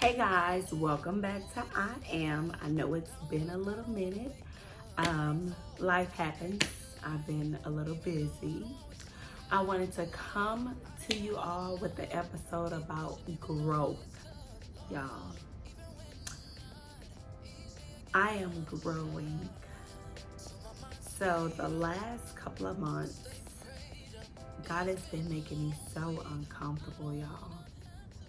Hey guys, welcome back to I Am. I know it's been a little minute. Life happens. I've been a little busy. I wanted to come to you all with the episode about growth, y'all. I am growing. So the last couple of months, God has been making me so uncomfortable, y'all.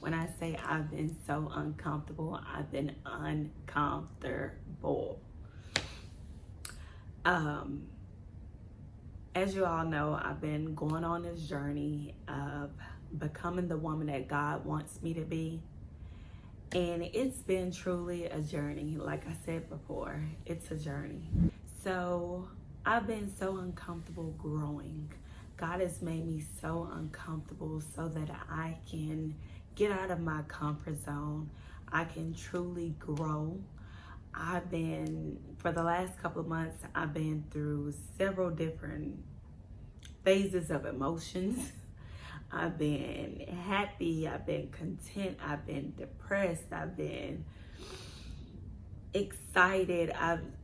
When I say I've been so uncomfortable, I've been uncomfortable. As you all know, I've been going on this journey of becoming the woman that God wants me to be. And it's been truly a journey. Like I said before, it's a journey. So I've been so uncomfortable growing. God has made me so uncomfortable so that I can get out of my comfort zone. I can truly grow. For the last couple of months, I've been through several different phases of emotions. I've been happy, I've been content, I've been depressed, I've been excited.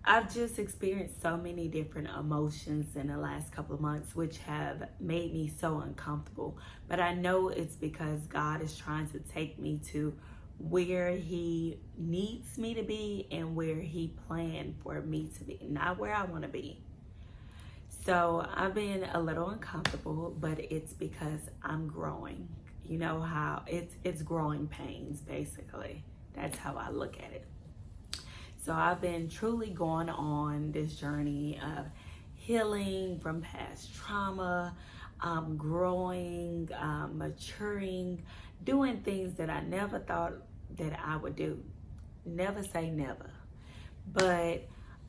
I've just experienced so many different emotions in the last couple of months, which have made me so uncomfortable. But I know it's because God is trying to take me to where He needs me to be and where He planned for me to be, not where I want to be. So I've been a little uncomfortable, but it's because I'm growing. You know how it's growing pains, basically. That's how I look at it. So I've been truly going on this journey of healing from past trauma, growing, maturing, doing things that I never thought that I would do. Never say never. But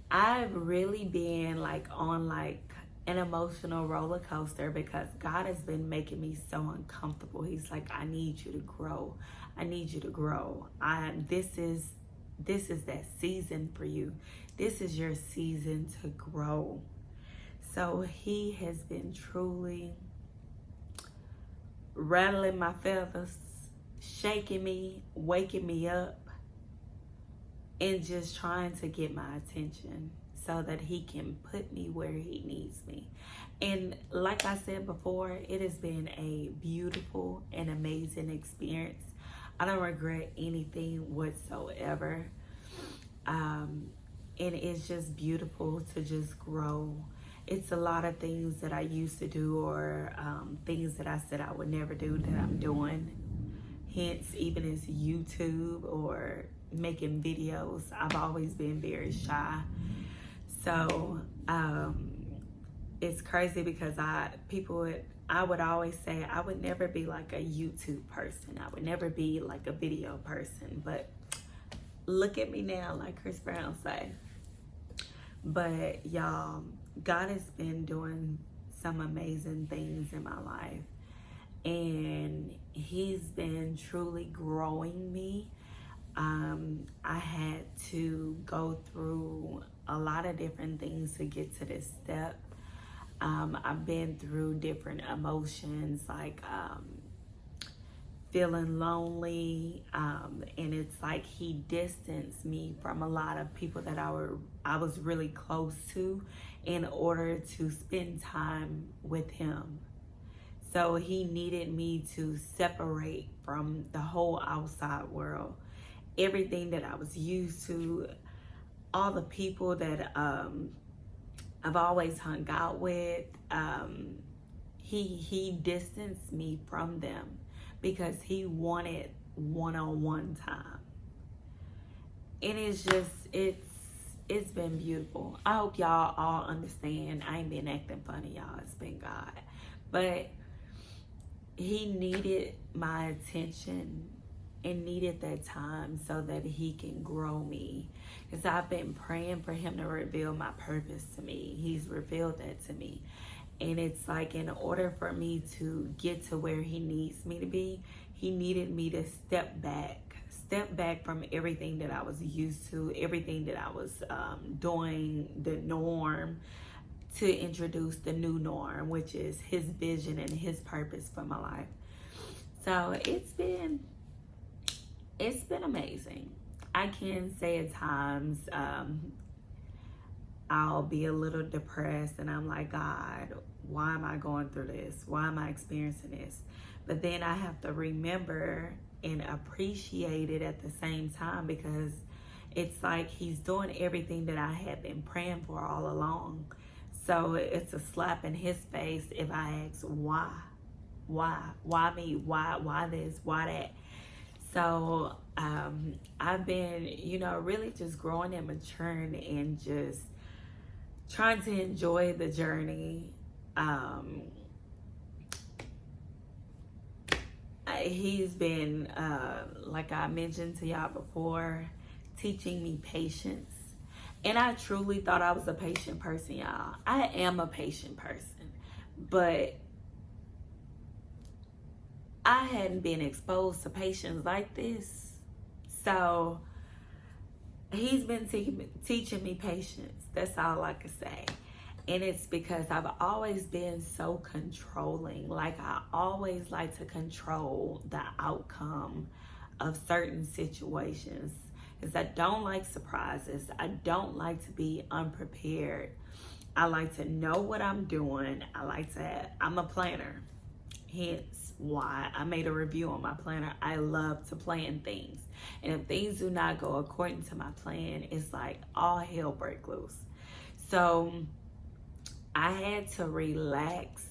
I've really been on an emotional roller coaster because God has been making me so uncomfortable. He's like, I need you to grow. I need you to grow. This is that season for you. This is your season to grow. So He has been truly rattling my feathers, shaking me, waking me up, and just trying to get my attention so that He can put me where He needs me. And like I said before, it has been a beautiful and amazing experience. I don't regret anything whatsoever. And it's just beautiful to just grow. It's a lot of things that I used to do or things that I said I would never do that I'm doing. Hence, even as YouTube or making videos, I've always been very shy. So it's crazy because I would always say I would never be like a YouTube person. I would never be like a video person. But look at me now, like Chris Brown say. But y'all, God has been doing some amazing things in my life. And He's been truly growing me. I had to go through a lot of different things to get to this step. I've been through different emotions like feeling lonely, and it's like He distanced me from a lot of people that I was really close to in order to spend time with Him. So He needed me to separate from the whole outside world. Everything that I was used to, all the people that I've always hung out with, he distanced me from them because He wanted one-on-one time. And it's been beautiful. I hope y'all all understand. I ain't been acting funny, y'all. It's been God. But He needed my attention and needed that time so that He can grow me. Because I've been praying for Him to reveal my purpose to me. He's revealed that to me. And it's like in order for me to get to where He needs me to be, He needed me to step back from everything that I was used to, everything that I was doing, the norm, to introduce the new norm, which is His vision and His purpose for my life. So it's been it's been amazing. I can say at times I'll be a little depressed and I'm like, God, why am I going through this? Why am I experiencing this? But then I have to remember and appreciate it at the same time, because it's like he's doing everything that I have been praying for all along. So it's a slap in his face if I ask why me, why this, why that. So I've been, really just growing and maturing and just trying to enjoy the journey. He's been, like I mentioned to y'all before, teaching me patience. And I truly thought I was a patient person, y'all. I am a patient person. But I hadn't been exposed to patience like this. So he's been teaching me patience. That's all I can say. And it's because I've always been so controlling. Like, I always like to control the outcome of certain situations. Because I don't like surprises. I don't like to be unprepared. I like to know what I'm doing. I'm a planner. Hence why I made a review on my planner. I love to plan things. And if things do not go according to my plan, it's like all hell break loose. So I had to relax,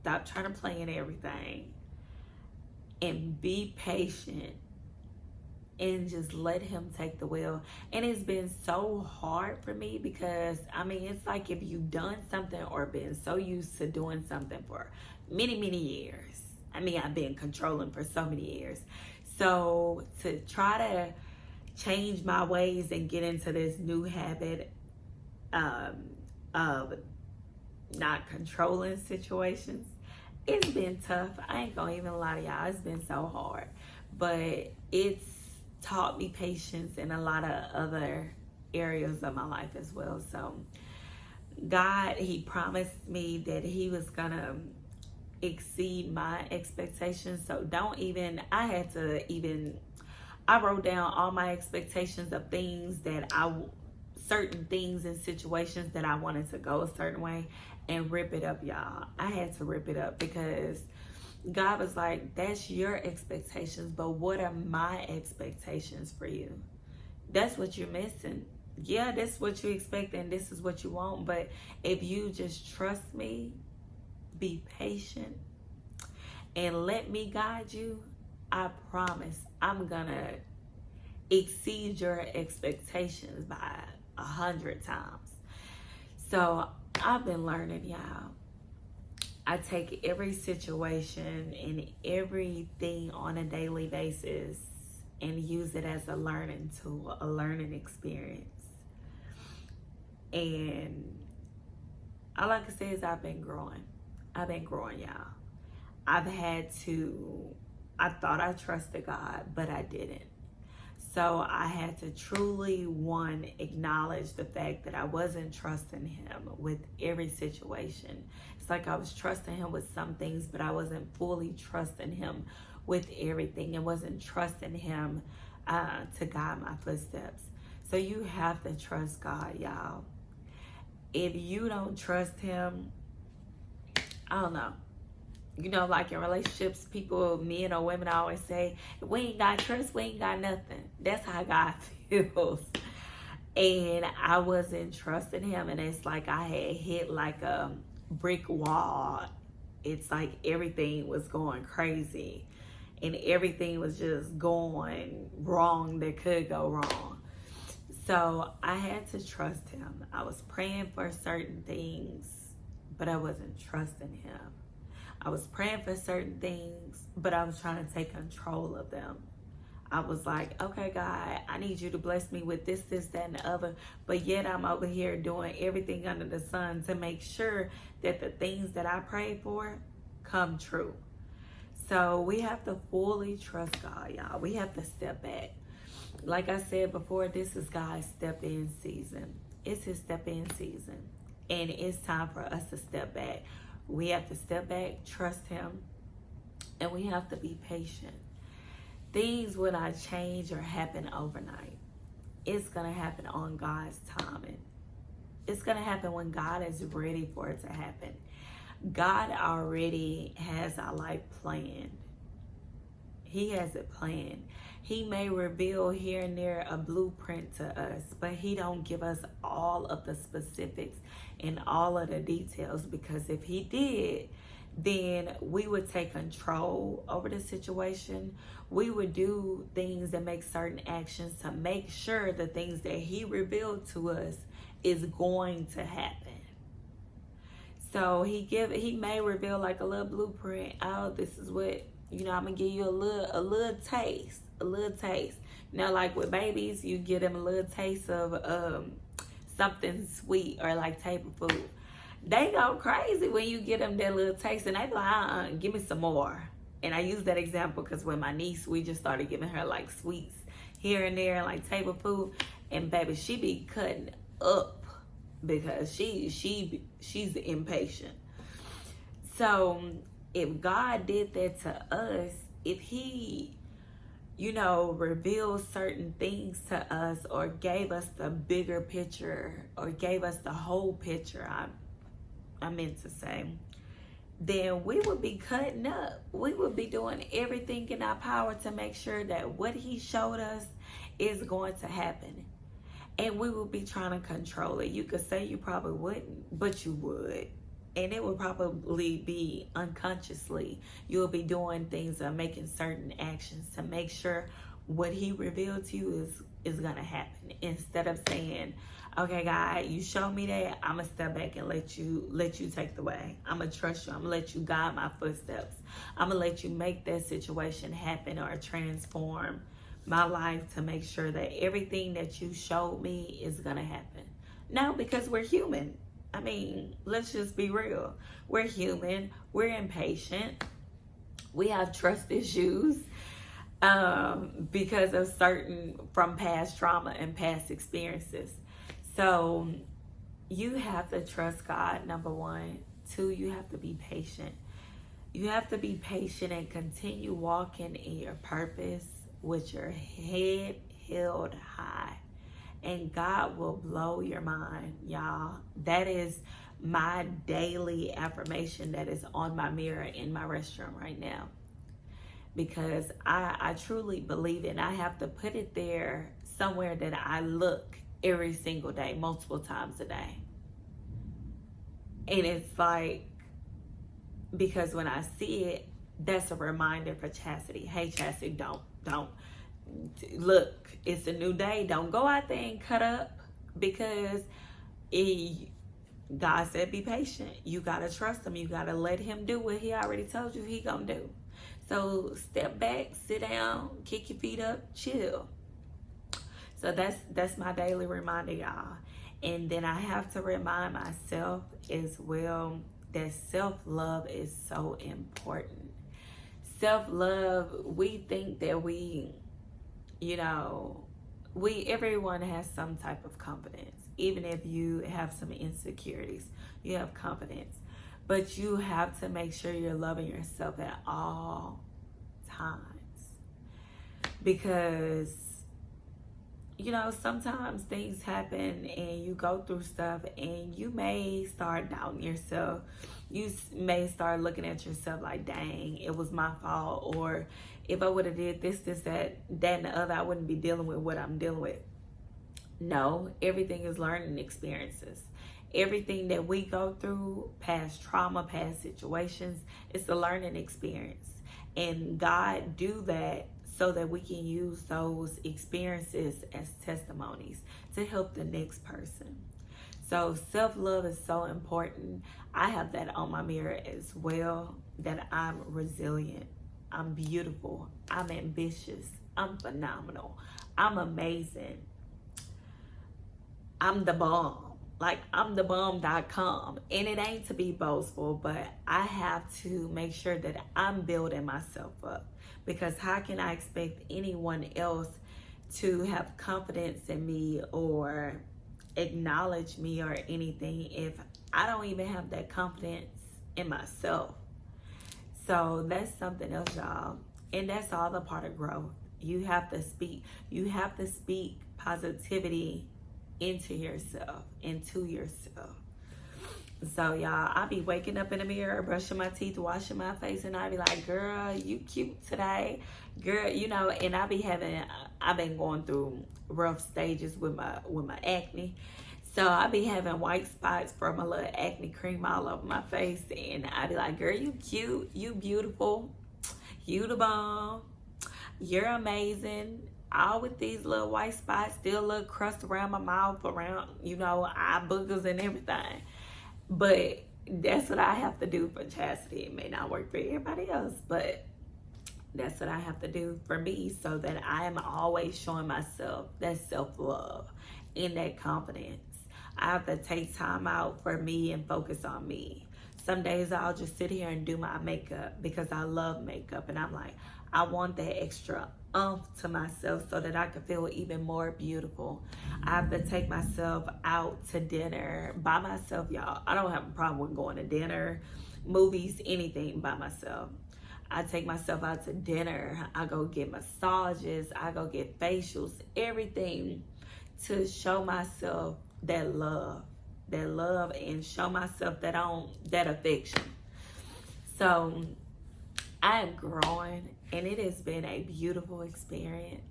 stop trying to plan everything, and be patient and just let him take the wheel. And it's been so hard for me because, it's like if you've done something or been so used to doing something for many, many years. I've been controlling for so many years. So to try to change my ways and get into this new habit of not controlling situations, it's been tough. I ain't gonna even lie to y'all. It's been so hard. But it's taught me patience in a lot of other areas of my life as well. So God, he promised me that he was gonna exceed my expectations. So I wrote down all my expectations of things that certain things and situations that I wanted to go a certain way, and rip it up, y'all. I had to rip it up because God was like, that's your expectations, but what are my expectations for you? That's what you're missing. Yeah, that's what you expect and this is what you want. But if you just trust me, be patient, and let me guide you, I promise I'm gonna exceed your expectations by 100 times. So I've been learning, y'all. I take every situation and everything on a daily basis and use it as a learning tool, a learning experience. And all I can say is I've been growing. I've been growing, y'all. I thought I trusted God, but I didn't. So I had to truly, acknowledge the fact that I wasn't trusting him with every situation. It's like I was trusting him with some things, but I wasn't fully trusting him with everything, and wasn't trusting him to guide my footsteps. So you have to trust God, y'all. If you don't trust him, I don't know. Like in relationships, men or women, always say, if we ain't got trust, we ain't got nothing. That's how God feels. And I wasn't trusting him, and it's like I had hit like a brick wall. It's like everything was going crazy, and everything was just going wrong that could go wrong. So I had to trust him. I was praying for certain things, but I wasn't trusting him. I was praying for certain things, but I was trying to take control of them. I was like, okay, God, I need you to bless me with this, that, and the other. But yet I'm over here doing everything under the sun to make sure that the things that I prayed for come true. So we have to fully trust God, y'all. We have to step back. Like I said before, this is God's step-in season. It's his step-in season. And it's time for us to step back. We have to step back, trust him, and we have to be patient. things will not change or happen overnight. It's going to happen on God's timing. It's going to happen when God is ready for it to happen. God already has our life planned. He has it planned. He may reveal here and there a blueprint to us, but he don't give us all of the specifics and all of the details, because if he did, then we would take control over the situation. We would do things and make certain actions to make sure the things that he revealed to us is going to happen. So he may reveal like a little blueprint. Oh, this is what, I'm gonna give you a little taste. Like with babies, you give them a little taste of something sweet or like table food. They go crazy when you get them that little taste, and they be like, give me some more. And I use that example because with my niece, we just started giving her like sweets here and there, like table food, and baby, she be cutting up because she's impatient. So if God did that to us, if he revealed certain things to us, or gave us the bigger picture, or gave us the whole picture, I meant to say, then we would be cutting up. We would be doing everything in our power to make sure that what he showed us is going to happen. And we would be trying to control it. You could say you probably wouldn't, but you would. And it would probably be unconsciously. You'll be doing things or making certain actions to make sure what he revealed to you is going to happen. Instead of saying, okay, God, you show me that, I'm going to step back and let you take the way. I'm going to trust you. I'm going to let you guide my footsteps. I'm going to let you make that situation happen or transform my life to make sure that everything that you showed me is going to happen. No, because we're human. I mean, let's just be real. We're human. We're impatient. We have trust issues because of from past trauma and past experiences. So you have to trust God, number one. Two, you have to be patient. You have to be patient and continue walking in your purpose with your head held high. And God will blow your mind, y'all. That is my daily affirmation that is on my mirror in my restroom right now. Because I truly believe it. And I have to put it there somewhere that I look every single day, multiple times a day. And it's like, because when I see it, that's a reminder for Chassidy. Hey, Chassidy, don't. Look, it's a new day. Don't go out there and cut up, because God said be patient. You got to trust him. You got to let him do what he already told you he gonna do. So step back, sit down, kick your feet up, chill. So that's my daily reminder, y'all. And then I have to remind myself as well that self-love is so important. Self-love, we think that everyone has some type of confidence. Even if you have some insecurities, you have confidence. But you have to make sure you're loving yourself at all times. Because, sometimes things happen and you go through stuff and you may start doubting yourself. You may start looking at yourself like, dang, it was my fault. Or if I would have did this, that, and the other, I wouldn't be dealing with what I'm dealing with. No, everything is learning experiences. Everything that we go through, past trauma, past situations, it's a learning experience. And God do that so that we can use those experiences as testimonies to help the next person. So self-love is so important. I have that on my mirror as well, that I'm resilient. I'm beautiful. I'm ambitious. I'm phenomenal. I'm amazing. I'm the bomb. Like, I'm the bomb.com. And it ain't to be boastful, but I have to make sure that I'm building myself up. Because how can I expect anyone else to have confidence in me or acknowledge me or anything if I don't even have that confidence in myself? So that's something else, y'all. And that's all a part of growth. You have to speak. You have to speak positivity into yourself, into yourself. So y'all, I be waking up in the mirror, brushing my teeth, washing my face, and I be like, girl, you cute today. Girl, you know, and I've been going through rough stages with my acne. So I be having white spots from a little acne cream all over my face, and I be like, girl, you cute, you beautiful, you the bomb, you're amazing. All with these little white spots, still a little crust around my mouth, around, you know, eye boogers and everything. But that's what I have to do for Chassidy. It may not work for everybody else, but that's what I have to do for me, so that I am always showing myself that self-love and that confidence. I have to take time out for me and focus on me. Some days I'll just sit here and do my makeup because I love makeup, and I'm like, I want that extra to myself so that I can feel even more beautiful. I have to take myself out to dinner by myself, y'all. I don't have a problem with going to dinner, movies, anything by myself. I take myself out to dinner. I go get massages. I go get facials, everything to show myself that love, and show myself that affection. So I am growing, and it has been a beautiful experience.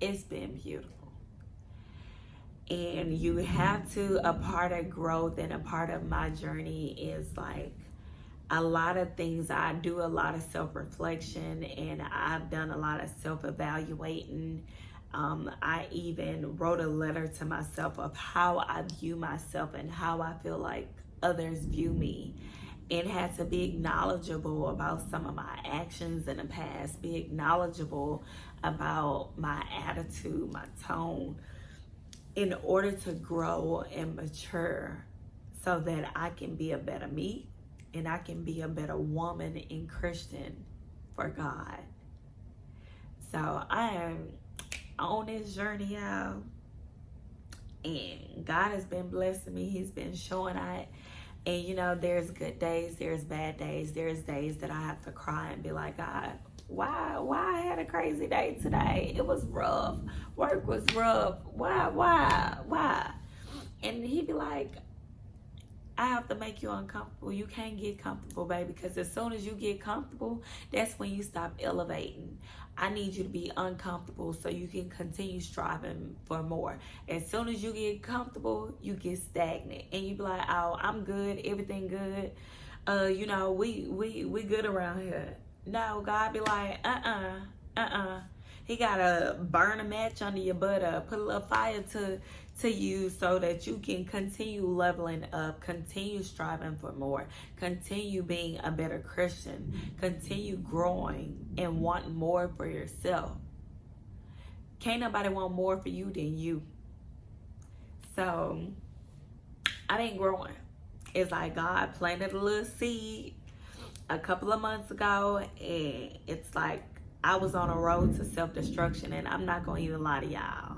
It's been beautiful. And you have to, a part of growth and a part of my journey is like a lot of things. I do a lot of self-reflection, and I've done a lot of self-evaluating. I even wrote a letter to myself of how I view myself and how I feel like others view me. And had to be knowledgeable about some of my actions in the past, be knowledgeable about my attitude, my tone, in order to grow and mature so that I can be a better me and I can be a better woman and Christian for God. So I am on this journey out, and God has been blessing me. He's been showing out. And you know, there's good days, there's bad days, there's days that I have to cry and be like, God, why I had a crazy day today? It was rough. Work was rough. Why? And he'd be like, I have to make you uncomfortable. You can't get comfortable, baby, because as soon as you get comfortable, that's when you stop elevating. I need you to be uncomfortable so you can continue striving for more. As soon as you get comfortable, you get stagnant, and you be like, oh, I'm good, everything good. You know, we good around here. No, God be like, He gotta burn a match under your butt, put a little fire to you so that you can continue leveling up, continue striving for more, continue being a better Christian, continue growing and wanting more for yourself. Can't nobody want more for you than you. So I've been growing. It's like God planted a little seed a couple of months ago, and it's like I was on a road to self-destruction, and I'm not gonna even lie to y'all.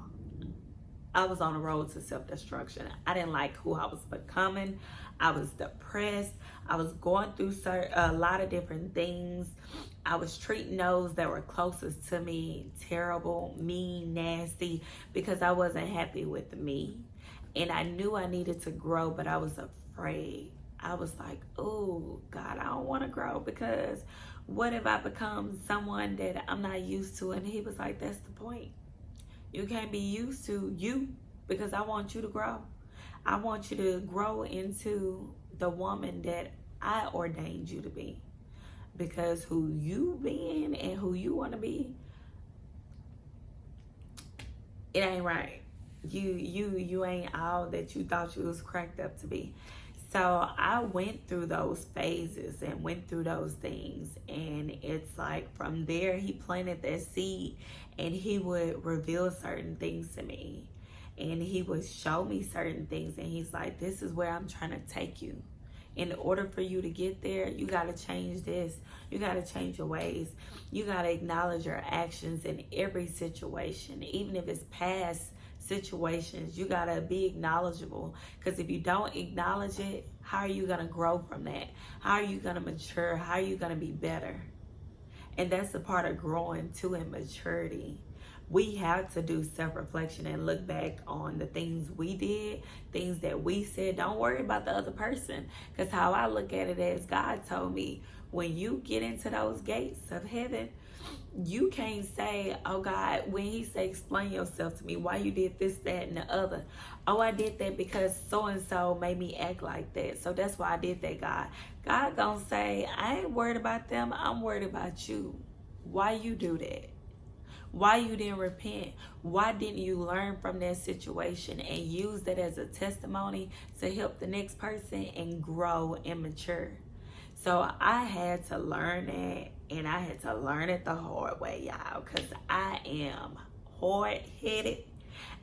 I was on a road to self-destruction. I didn't like who I was becoming. I was depressed. I was going through a lot of different things. I was treating those that were closest to me terrible, mean, nasty, because I wasn't happy with me. And I knew I needed to grow, but I was afraid. I was like, oh, God, I don't want to grow, because what if I become someone that I'm not used to? And he was like, that's the point. You can't be used to you, because I want you to grow. I want you to grow into the woman that I ordained you to be. Because who you being and who you want to be, it ain't right. You ain't all that you thought you was cracked up to be. So I went through those phases and went through those things, and it's like from there he planted that seed, and he would reveal certain things to me, and he would show me certain things, and he's like, this is where I'm trying to take you. In order for you to get there, you got to change this. You got to change your ways. You got to acknowledge your actions in every situation, even if it's past situations. You got to be acknowledgeable, because if you don't acknowledge it, how are you going to grow from that? How are you going to mature? How are you going to be better? And that's the part of growing too in maturity. We have to do self-reflection and look back on the things we did, things that we said. Don't worry about the other person. Because how I look at it is, God told me, when you get into those gates of heaven, you can't say, oh God, when he say explain yourself to me, why you did this, that, and the other. Oh, I did that because so-and-so made me act like that. So that's why I did that, God. God gonna say, I ain't worried about them. I'm worried about you. Why you do that? Why you didn't repent? Why didn't you learn from that situation and use that as a testimony to help the next person and grow and mature? So I had to learn that, and I had to learn it the hard way, y'all, because I am hard-headed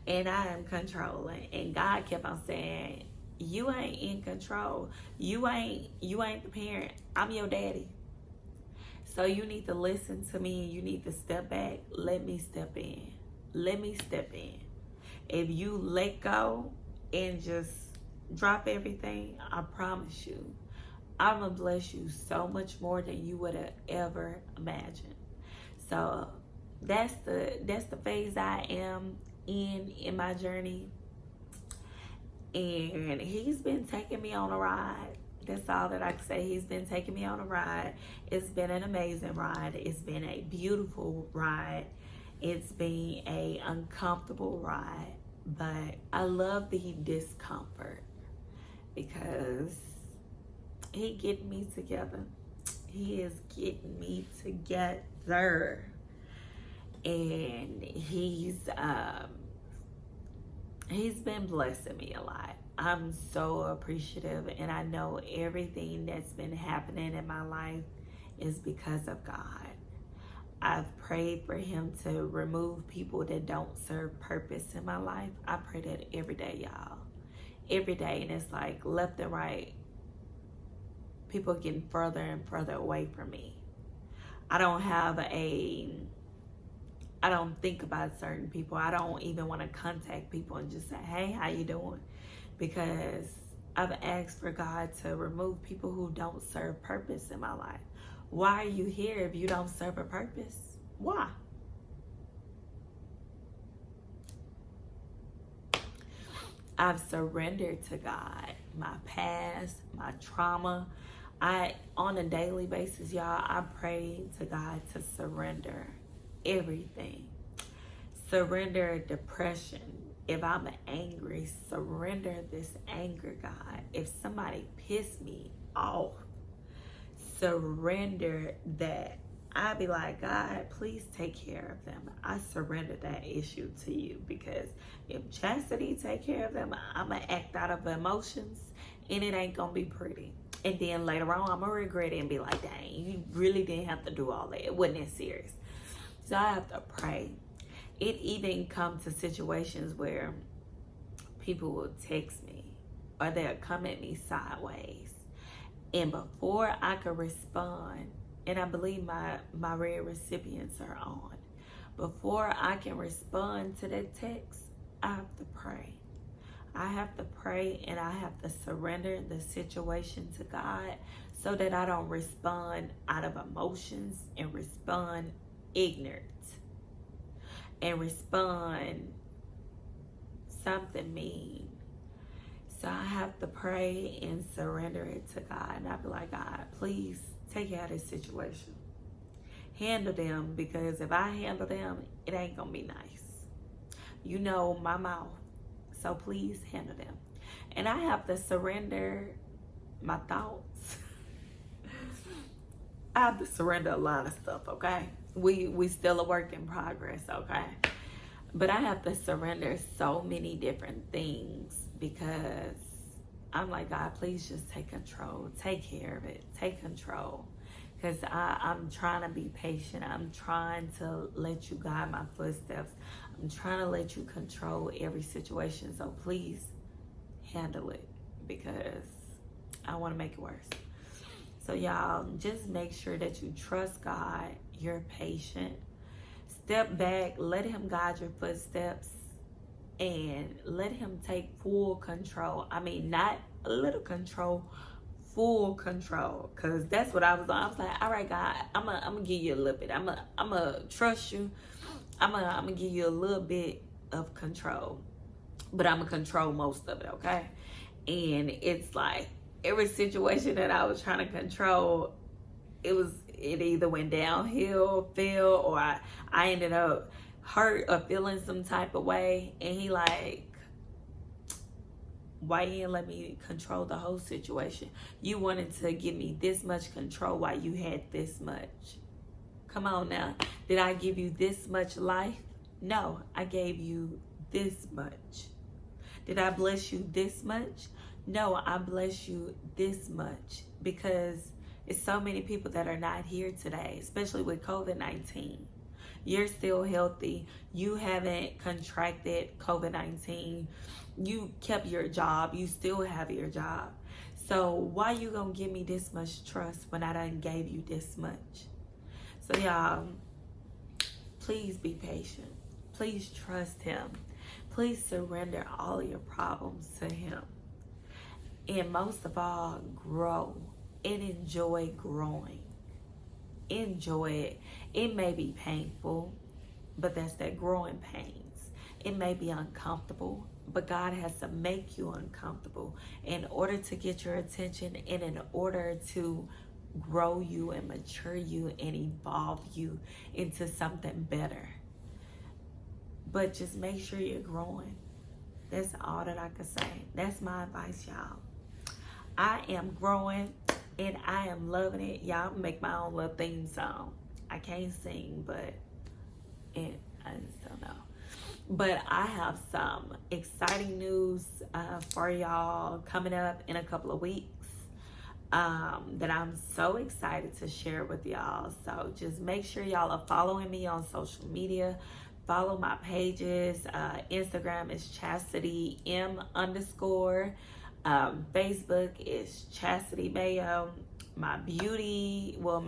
and I am controlling. And God kept on saying, you ain't in control. You ain't the parent. I'm your daddy. So you need to listen to me and you need to step back. Let me step in. Let me step in. If you let go and just drop everything, I promise you, I'm going to bless you so much more than you would have ever imagined. So that's the phase I am in my journey. And he's been taking me on a ride. That's all that I can say. He's been taking me on a ride. It's been an amazing ride. It's been a beautiful ride. It's been a uncomfortable ride. But I love the discomfort because he getting me together. He is getting me together. And he's been blessing me a lot. I'm so appreciative, and I know everything that's been happening in my life is because of God. I've prayed for him to remove people that don't serve purpose in my life. I pray that every day, y'all. Every day, and it's like left and right. People getting further and further away from me. I don't think about certain people. I don't even want to contact people and just say, hey, how you doing? Because I've asked for God to remove people who don't serve purpose in my life. Why are you here if you don't serve a purpose? Why? I've surrendered to God, my past, my trauma. On a daily basis, y'all, I pray to God to surrender everything. Surrender depression. If I'm angry, surrender this anger, God. If somebody pissed me off, surrender that. I'd be like, God, please take care of them. I surrender that issue to you, because if Chassidy take care of them, I'm going to act out of emotions and it ain't going to be pretty. And then later on, I'm going to regret it and be like, dang, you really didn't have to do all that. It wasn't that serious. So I have to pray. It even comes to situations where people will text me or they'll come at me sideways. And before I can respond, and I believe my red recipients are on, before I can respond to that text, I have to pray. I have to pray, and I have to surrender the situation to God so that I don't respond out of emotions and respond ignorant and respond something mean. So I have to pray and surrender it to God. And I be like, God, please take care of this situation. Handle them, because if I handle them, it ain't gonna be nice. You know my mouth. So please handle them. And I have to surrender my thoughts. I have to surrender a lot of stuff, okay? We still a work in progress, okay? But I have to surrender so many different things, because I'm like, God, please just take control. Take care of it. Take control. Because I'm trying to be patient. I'm trying to let you guide my footsteps. I'm trying to let you control every situation. So please handle it, because I want to make it worse. So y'all, just make sure that you trust God. You're patient. Step back. Let him guide your footsteps. And let him take full control. I mean, not a little control. full control, because that's what I was on. I was like, all right, God, I'm gonna give you a little bit. I'm gonna trust you. I'm gonna give you a little bit of control, but I'm gonna control most of it, okay? And it's like every situation that I was trying to control, it either went downhill, fell, or I ended up hurt or feeling some type of way. And he like, why you didn't let me control the whole situation? You wanted to give me this much control while you had this much. Come on now. Did I give you this much life? No, I gave you this much. Did I bless you this much? No, I bless you this much, because it's so many people that are not here today, especially with COVID-19. You're still healthy. You haven't contracted COVID-19. You kept your job. You still have your job. So why you gonna give me this much trust when I done gave you this much? So y'all, please be patient. Please trust him. Please surrender all your problems to him. And most of all, grow and enjoy growing. Enjoy it. It may be painful, but that's that growing pains. It may be uncomfortable, but God has to make you uncomfortable in order to get your attention and in order to grow you and mature you and evolve you into something better. But just make sure you're growing. That's all that I can say. That's my advice, y'all. I am growing and I am loving it. Y'all make my own little theme song. I can't sing, but I just don't know. But I have some exciting news for y'all coming up in a couple of weeks that I'm so excited to share with y'all. So just make sure y'all are following me on social media. Follow my pages. Instagram is chassidym_. Facebook is chassidymayo. My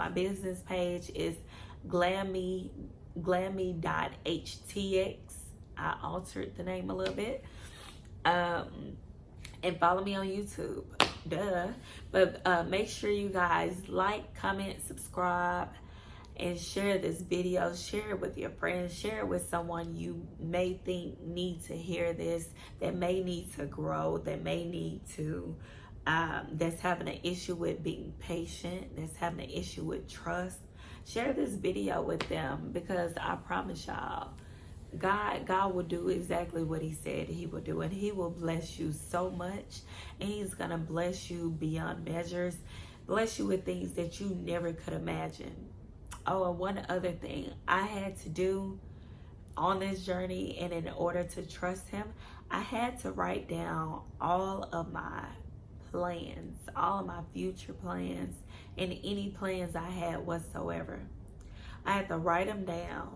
business page is glamme-htx. I altered the name a little bit. And follow me on YouTube. Duh. But make sure you guys like, comment, subscribe, and share this video. Share it with your friends. Share it with someone you may think need to hear this, that may need to grow, that may need to, that's having an issue with being patient, that's having an issue with trust. Share this video with them, because I promise y'all, God will do exactly what he said he will do, and he will bless you so much, and he's gonna bless you beyond measures, bless you with things that you never could imagine. Oh, and one other thing I had to do on this journey, and in order to trust him, I had to write down all of my plans, all of my future plans, and any plans I had whatsoever. I had to write them down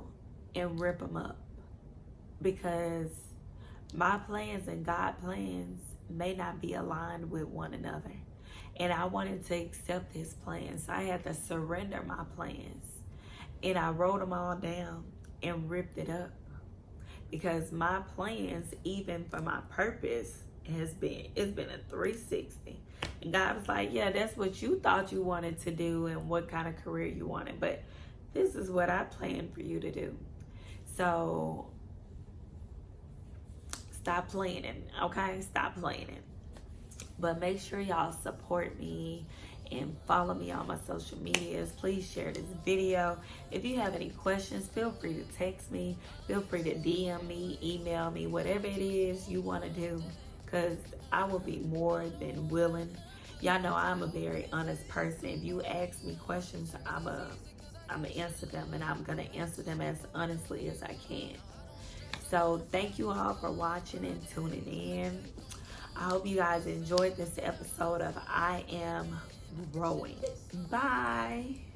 and rip them up, because my plans and God's plans may not be aligned with one another. And I wanted to accept his plans, so I had to surrender my plans. And I wrote them all down and ripped it up, because my plans, even for my purpose, it's been a 360. And God was like, yeah, that's what you thought you wanted to do and what kind of career you wanted, but this is what I planned for you to do. So stop planning, okay? Stop planning. But make sure y'all support me and follow me on my social medias. Please share this video. If you have any questions, feel free to text me. Feel free to DM me, email me, whatever it is you want to do, because I will be more than willing. Y'all know I'm a very honest person. If you ask me questions, I'm gonna answer them, and I'm gonna answer them as honestly as I can. So thank you all for watching and tuning in. I hope you guys enjoyed this episode of I Am Growing. Bye.